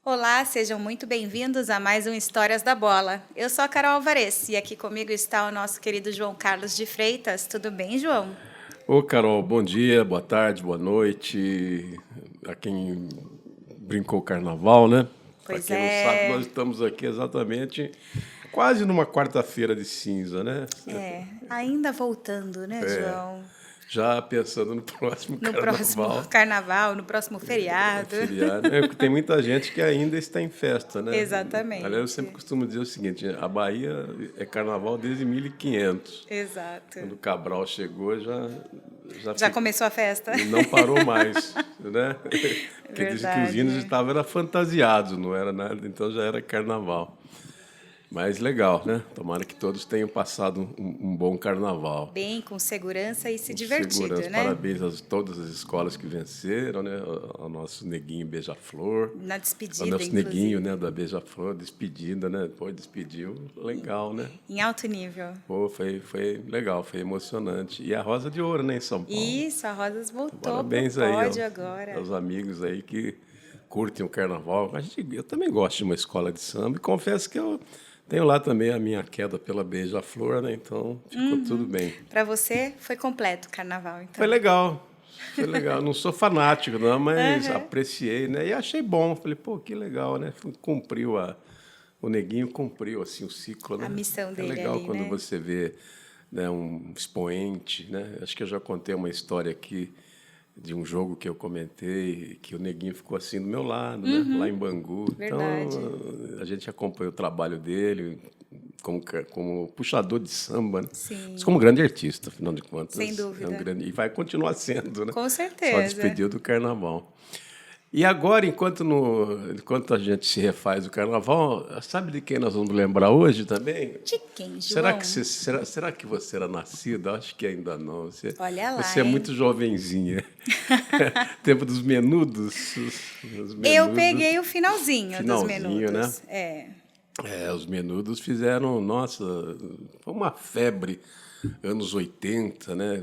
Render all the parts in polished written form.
Olá, sejam muito bem-vindos a mais um Histórias da Bola. Eu sou a Carol Alvarez e aqui comigo está o nosso querido João Carlos de Freitas. Tudo bem, João? Ô, Carol, bom dia, boa tarde, boa noite. A quem brincou o carnaval, né? Para Pois quem não sabe, nós é, estamos aqui exatamente quase numa quarta-feira de cinza, né? ainda voltando, né, João? Já pensando no próximo No próximo carnaval, carnaval, no próximo feriado. feriado. É porque tem muita gente que ainda está em festa, né? Aliás, eu sempre Exatamente, costumo dizer o seguinte: a Bahia é carnaval desde 1500. exato. Quando o Cabral chegou, já Já ficou. começou a festa? E não parou mais, né? Porque dizem que os índios Verdade. estavam era fantasiados, não era nada, então já era carnaval. Mas legal, né? Tomara que todos tenham passado um bom carnaval. Bem, com segurança e se Com divertido, segurança, né? parabéns a todas as escolas que venceram, né? Ao nosso neguinho Beija-Flor, Na ao despedida, nosso neguinho, né, inclusive. da Beija-Flor, despedida, né? Pô, despediu, legal, né? Em alto nível. Pô, foi legal, foi emocionante. E a Rosa de Ouro, né, em São Paulo. Isso, a Rosas voltou pro Parabéns aí, ó, pódio agora. aos amigos aí que curtem o carnaval. Eu também gosto de uma escola de samba e confesso que eu tenho lá também a minha queda pela Beija-Flor, né? Então ficou tudo bem. Para você, foi completo o carnaval, Foi então. legal, foi legal. Não sou fanático, não, mas Aham. apreciei, né? E achei bom. Falei, pô, que legal, né? Cumpriu o neguinho cumpriu assim o ciclo, A né? missão É dele legal ali, quando né? você vê, né, um expoente, né? Acho que eu já contei uma história aqui de um jogo que eu comentei, que o neguinho ficou assim do meu lado, né? Lá em Bangu. Então, Verdade. a gente acompanhou o trabalho dele como puxador de samba, né? Mas como Sim, grande artista, afinal de sem contas, é um dúvida. grande e vai continuar sendo, né? Com Só certeza. despediu do carnaval. E agora, enquanto a gente se refaz o carnaval, sabe de quem nós vamos lembrar hoje também? De quem, Será que João? será que você era nascida? Acho que ainda não. Olha lá, Você é hein? muito jovenzinha. Tempo dos menudos, os Eu menudos, peguei o finalzinho dos finalzinho, né? menudos. É. É, os menudos fizeram, nossa, foi uma febre, anos 80, né?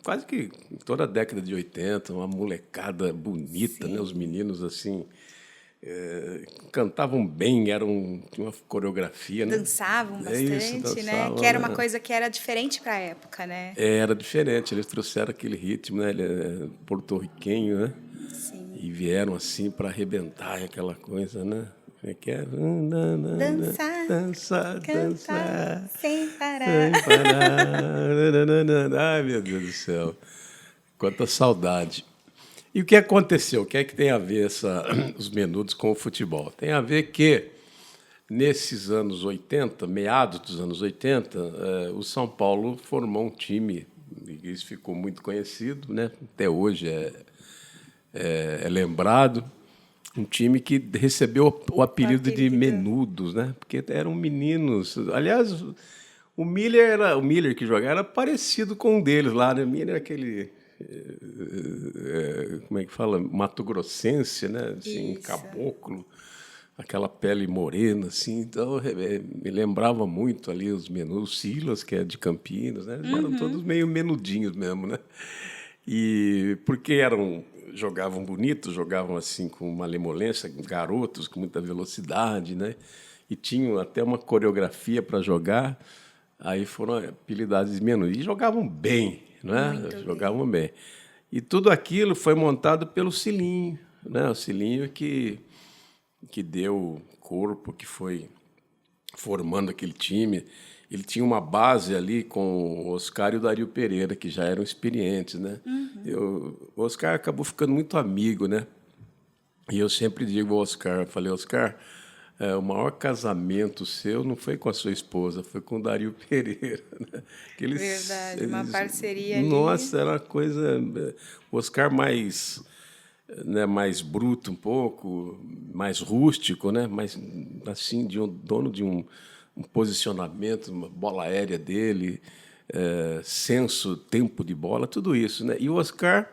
Quase que toda a década de 80, uma molecada bonita, né? Os Sim. meninos, assim, cantavam bem, tinha uma coreografia, né? Dançavam É isso, bastante, né? Que dançavam, era uma né? coisa que era diferente para a época, né? Era diferente, eles trouxeram aquele ritmo, né? Ele é porto-riquenho, né? Sim. E vieram assim para arrebentar aquela coisa, né? Como é que é? Dançar, Dançar, cantar dançar, sem parar. sem parar. Ai, meu Deus do céu. Quanta saudade. E o que aconteceu? O que é que tem a ver os menudos com o futebol? Tem a ver que, nesses anos 80, meados dos anos 80, o São Paulo formou um time, e isso ficou muito conhecido, né? Até hoje é lembrado, um time que recebeu o O apelido de apelido. Menudos, né? Porque eram meninos. Aliás, o Miller que jogava era parecido com um deles lá, né? O Miller era aquele como é que fala? Mato Grossense, né? Assim, Isso. caboclo, aquela pele morena, assim. Então, me lembrava muito ali os menus, Silas, que é de Campinas, né? Eles eram todos meio menudinhos mesmo, né? E porque jogavam bonito, jogavam assim com malemolência, garotos com muita velocidade, né? E tinham até uma coreografia para jogar. Aí foram apelidados de menus. E jogavam bem, né? Muito bem. Jogavam bem. E tudo aquilo foi montado pelo Cilinho, né? O Cilinho que deu corpo, que foi formando aquele time. Ele tinha uma base ali com o Oscar e o Dario Pereira, que já eram experientes, né? O Oscar acabou ficando muito amigo, né? E eu sempre digo ao Oscar, eu falei, Oscar, o maior casamento seu não foi com a sua esposa, foi com o Dario Pereira, né? Que Verdade. Uma parceria ali. nossa, era uma coisa, o Oscar mais, né, mais bruto um pouco, mais rústico, né, mais assim de um dono de um posicionamento, uma bola aérea dele, senso, tempo de bola, tudo isso, né? E o Oscar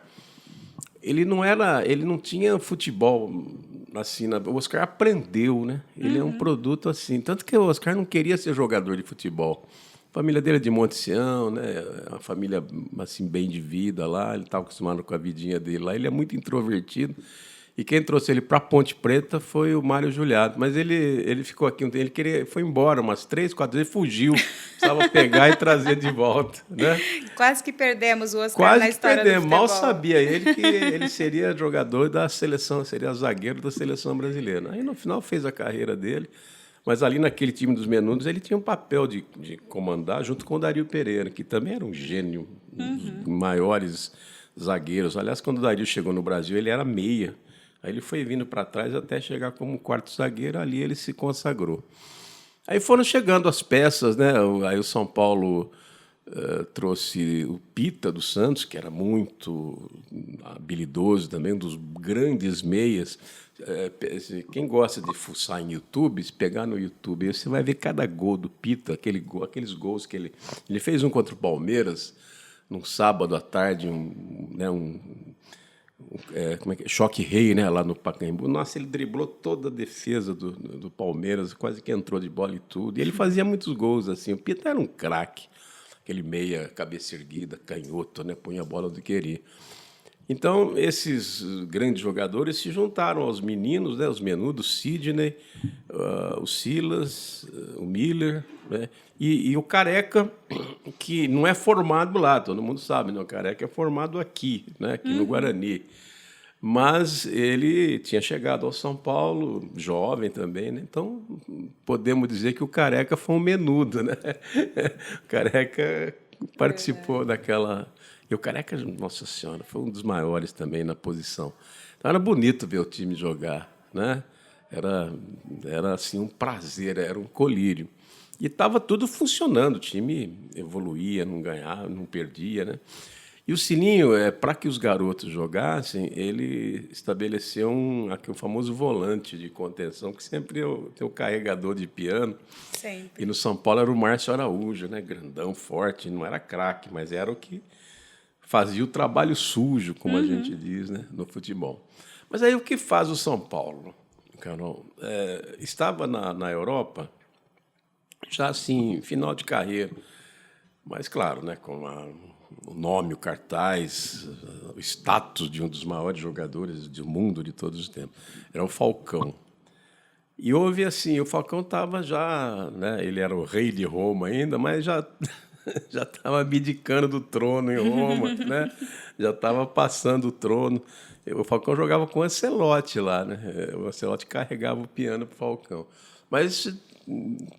ele não tinha futebol assim, o Oscar aprendeu, né? Ele é um produto assim, tanto que o Oscar não queria ser jogador de futebol. A família dele é de Monte Sião, né? Uma família assim bem de vida lá, ele estava acostumado com a vidinha dele lá, ele é muito introvertido. E quem trouxe ele para Ponte Preta foi o Mário Juliado. Mas ele ficou aqui, foi embora umas 3, 4 vezes, fugiu. Precisava pegar e trazer de volta, né? Quase que perdemos o Oscar Quase na que história do perdemos. futebol. Mal sabia ele que ele seria jogador da seleção, seria zagueiro da seleção brasileira. Aí, no final, fez a carreira dele. Mas ali naquele time dos Menudos, ele tinha um papel de comandar, junto com o Dario Pereira, que também era um gênio, um dos maiores zagueiros. Aliás, quando o Dario chegou no Brasil, ele era meia. Aí ele foi vindo para trás até chegar como quarto zagueiro, ali ele se consagrou. Aí foram chegando as peças, né? Aí o São Paulo trouxe o Pita do Santos, que era muito habilidoso também, um dos grandes meias. Quem gosta de fuçar em YouTube, se pegar no YouTube, você vai ver cada gol do Pita, aqueles gols que ele fez um contra o Palmeiras, num sábado à tarde, como é que é? Choque Rei, né, lá no Pacaembu. Nossa, ele driblou toda a defesa do Palmeiras, quase que entrou de bola e tudo. E ele fazia muitos gols assim. O Pita era um craque, aquele meia, cabeça erguida, canhoto, né, punha a bola onde queria. Então, esses grandes jogadores se juntaram aos meninos, né, os Menudos, Sidney, o Silas, o Miller, né, e o Careca, que não é formado lá, todo mundo sabe, né, o Careca é formado aqui, né, aqui no Guarani. Mas ele tinha chegado ao São Paulo, jovem também, né? Então podemos dizer que o Careca foi um menudo, né? O Careca participou daquela. E o Careca, nossa senhora, foi um dos maiores também na posição. Então era bonito ver o time jogar, né? Era assim um prazer, era um colírio. E estava tudo funcionando, o time evoluía, não ganhava, não perdia, né? E o Silinho, para que os garotos jogassem, ele estabeleceu o famoso volante de contenção, que sempre tem o carregador de piano. Sempre. E no São Paulo era o Márcio Araújo, né? Grandão, forte, não era craque, mas era o que fazia o trabalho sujo, como a gente diz, né? No futebol. Mas aí o que faz o São Paulo, Carol? Estava na Europa, já assim, final de carreira, mas claro, né? O nome, o cartaz, o status de um dos maiores jogadores do mundo de todos os tempos. Era o Falcão. E houve assim, o Falcão estava já, né, ele era o rei de Roma ainda, mas já já estava abdicando do trono em Roma, né? Já estava passando o trono. O Falcão jogava com o Ancelotti lá, né? O Ancelotti carregava o piano para o Falcão. Mas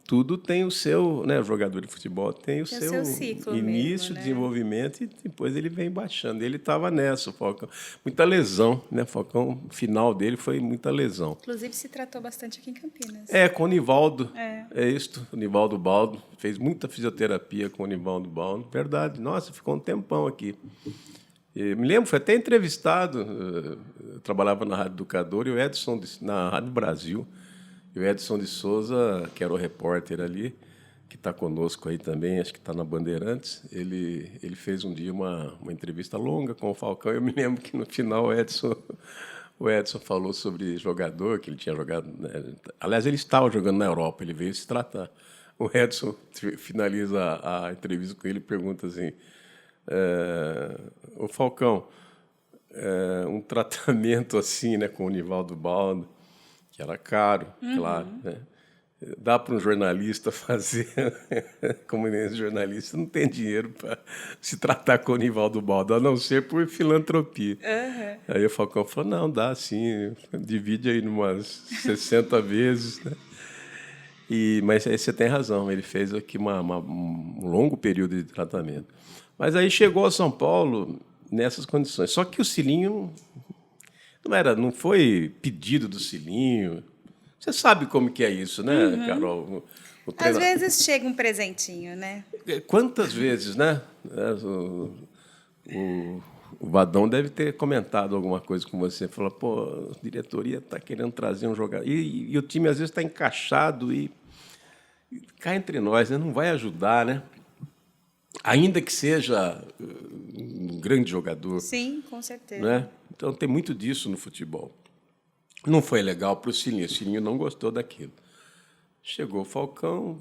tudo tem o seu, né? O jogador de futebol tem o seu ciclo início, mesmo, né? desenvolvimento e depois ele vem baixando. Ele estava nessa, o Falcão. Muita lesão, né? O Falcão, o final dele foi muita lesão. Inclusive se tratou bastante aqui em Campinas. Com o Nivaldo. É isso, o Nivaldo Baldo. Fez muita fisioterapia com o Nivaldo Baldo. Verdade. Nossa, ficou um tempão aqui. E me lembro, foi até entrevistado. Eu trabalhava na Rádio Educador e o Edson, na Rádio Brasil. E o Edson de Souza, que era o repórter ali, que está conosco aí também, acho que está na Bandeirantes, ele fez um dia uma entrevista longa com o Falcão. Eu me lembro que no final o Edson falou sobre jogador, que ele tinha jogado. Né? Aliás, ele estava jogando na Europa, ele veio se tratar. O Edson finaliza a entrevista com ele e pergunta assim: o Falcão, um tratamento assim, né, com o Nivaldo Baldo, que era caro, claro, né? Dá para um jornalista fazer, como esse jornalista não tem dinheiro para se tratar com o Nivaldo Baldo, a não ser por filantropia. Aí o Falcão falou, não, dá sim, divide aí umas 60 vezes, né? Mas aí você tem razão, ele fez aqui um longo período de tratamento. Mas aí chegou a São Paulo nessas condições. Só que o Cilinho não foi pedido do Cilinho. Você sabe como que é isso, né, Carol? Às vezes chega um presentinho, né? Quantas vezes, né? O Vadão deve ter comentado alguma coisa com você. Falou, pô, a diretoria está querendo trazer um jogador. E o time, às vezes, está encaixado e cá entre nós, né? Não vai ajudar, né? Ainda que seja um grande jogador. Sim, com certeza. Né? Então, tem muito disso no futebol. Não foi legal para o Cilinho. O Cilinho não gostou daquilo. Chegou o Falcão.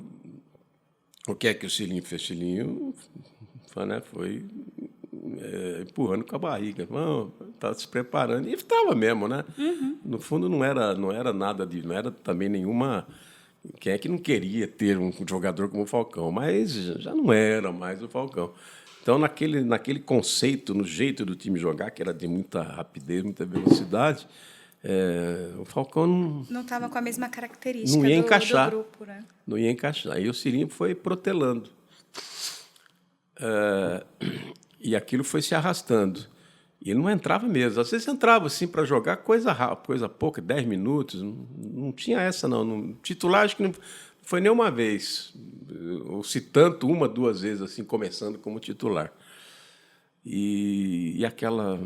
O que é que o Cilinho fez? O Cilinho foi empurrando com a barriga. se preparando. E estava mesmo, né? No fundo, não era nada não era também nenhuma. Quem é que não queria ter um jogador como o Falcão? Mas já não era mais o Falcão. Então, naquele conceito, no jeito do time jogar, que era de muita rapidez, muita velocidade, o Falcão não estava com a mesma característica não ia do encaixar. grupo, né? Não ia encaixar. Aí o Cilinho foi protelando. E aquilo foi se arrastando. E ele não entrava mesmo. Às vezes entrava assim para jogar coisa rápida, coisa pouca, 10 minutos. Não tinha essa, não. Titular, acho que não foi nem uma vez. Ou se tanto, uma, duas vezes, assim, começando como titular. E aquela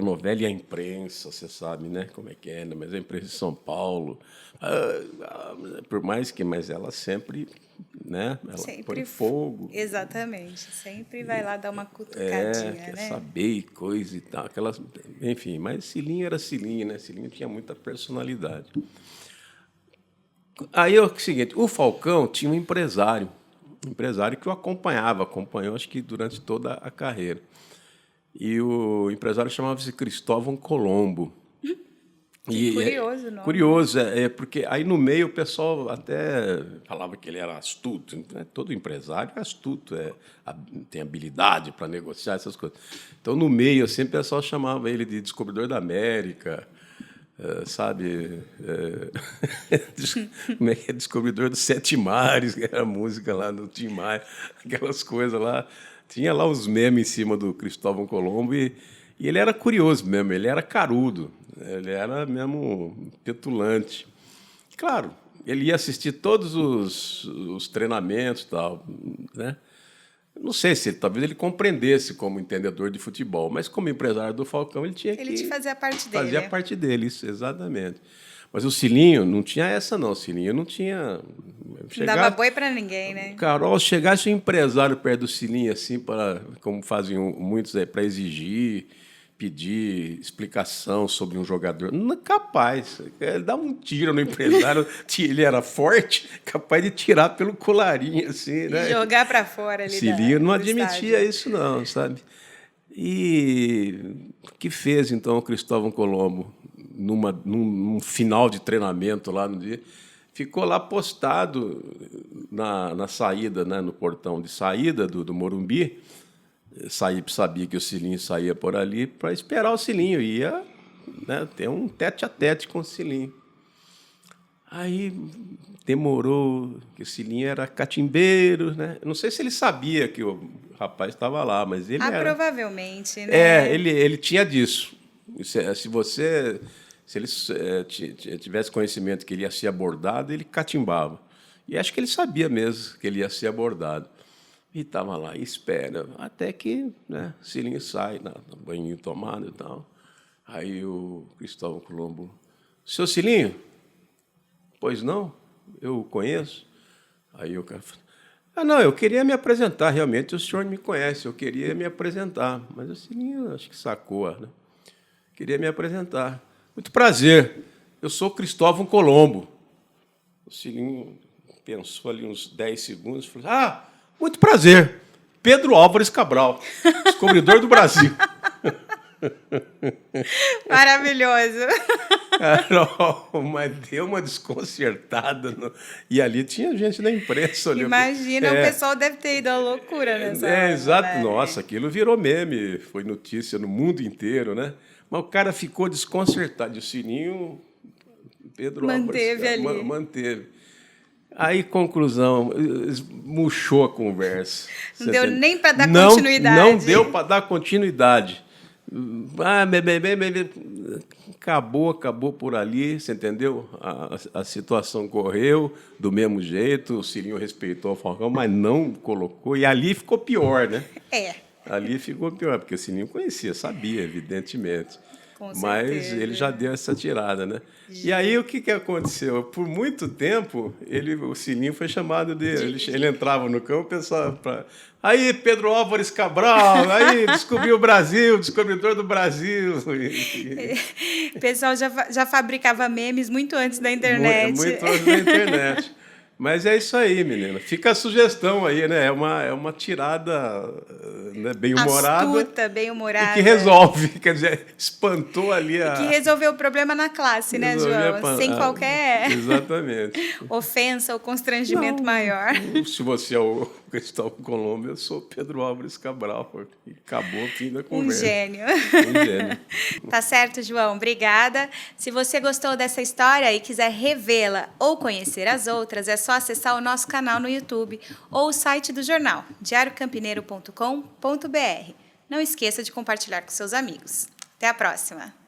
novela e a imprensa, você sabe, né? Como é que é, né? Mas a imprensa de São Paulo, por mais que, mas ela sempre, né? Ela sempre põe fogo. Exatamente, sempre vai lá dar uma cutucadinha, quer né? saber e coisa e tal, aquelas, enfim. Mas Cilinho era Cilinho, né? Cilinho tinha muita personalidade. Aí é o seguinte, o Falcão tinha um empresário que o acompanhou acho que durante toda a carreira. E o empresário chamava-se Cristóvão Colombo. Que curioso o nome. Curioso, porque aí no meio o pessoal até falava que ele era astuto. Né? Todo empresário é astuto, tem habilidade para negociar essas coisas. Então, no meio, assim, o pessoal chamava ele de descobridor da América, sabe? Como é que é? Descobridor dos Sete Mares, que era a música lá do Tim Maia, aquelas coisas lá. Tinha lá os memes em cima do Cristóvão Colombo e ele era curioso mesmo, ele era carudo, ele era mesmo petulante. Claro, ele ia assistir todos os treinamentos e tal, né? Não sei se talvez ele compreendesse como entendedor de futebol, mas como empresário do Falcão, ele tinha que... Ele fazia a parte dele. Fazia parte dele, isso, exatamente. Mas o Cilinho não tinha essa, não. O Cilinho não tinha... Não dava boi para ninguém, né? Carol, chegasse um empresário perto do Cilinho, assim, como faziam muitos, para exigir, pedir explicação sobre um jogador. Não é capaz. Ele dá um tiro no empresário, ele era forte, capaz de tirar pelo colarinho, assim, né? E jogar para fora ali. Cilinho não admitia isso, não, sabe? E o que fez, então, o Cristóvão Colombo, num final de treinamento lá no dia, ficou lá postado na saída, né, no portão de saída do Morumbi. Sabia que o Cilinho saía por ali para esperar o Cilinho. Ia, né, ter um tete-a-tete com o Cilinho. Aí demorou, que o Cilinho era catimbeiro, né? Não sei se ele sabia que o rapaz estava lá, mas ele era... Provavelmente, né? Ele tinha disso. Se ele tivesse conhecimento que ele ia ser abordado, ele catimbava. E acho que ele sabia mesmo que ele ia ser abordado. E estava lá, e espera, até que, né, Cilinho sai, no banhinho tomado e tal. Aí o Cristóvão Colombo, seu Cilinho? Pois não? Eu o conheço. Aí o cara falou, não, eu queria me apresentar, realmente o senhor me conhece, eu queria me apresentar. Mas o Cilinho, acho que sacou, né? Queria me apresentar. Muito prazer, eu sou Cristóvão Colombo. O Cilinho pensou ali uns 10 segundos e falou, muito prazer, Pedro Álvares Cabral, descobridor do Brasil. Maravilhoso. Carol, mas deu uma desconcertada. E ali tinha gente da imprensa. Imagina, o pessoal deve ter ido à loucura nessa hora, exato. né? Nossa, aquilo virou meme, foi notícia no mundo inteiro, né? Mas o cara ficou desconcertado. E o Cilinho, Pedro manteve Álvares, ali. Manteve. Aí, conclusão, murchou a conversa. Não deu nem para dar continuidade. Não deu para dar continuidade. Acabou por ali, você entendeu? A situação correu do mesmo jeito, o Cilinho respeitou o Falcão, mas não colocou, e ali ficou pior, né? Ali ficou pior, porque o Cilinho conhecia, sabia, evidentemente. Mas ele já deu essa tirada, né? E aí o que aconteceu? Por muito tempo, o Cilinho foi chamado de... Ele entrava no campo e pensava... Aí, Pedro Álvares Cabral, aí, descobriu o Brasil, descobridor do Brasil. O pessoal já fabricava memes muito antes da internet. Muito antes da internet. Mas é isso aí, menina. Fica a sugestão aí, né? É uma tirada, né, bem-humorada. Astuta, E bem-humorada. que resolve, quer dizer, espantou ali Que resolveu o problema na classe, né, João? Sem qualquer Exatamente. ofensa ou constrangimento maior. Se você é o Cristóvão Colombo, eu sou o Pedro Álvares Cabral. E acabou o fim da Um conversa. gênio. Um gênio. Tá certo, João. Obrigada. Se você gostou dessa história e quiser revê-la ou conhecer as outras, é só acessar o nosso canal no YouTube ou o site do jornal, diariocampineiro.com.br. Não esqueça de compartilhar com seus amigos. Até a próxima!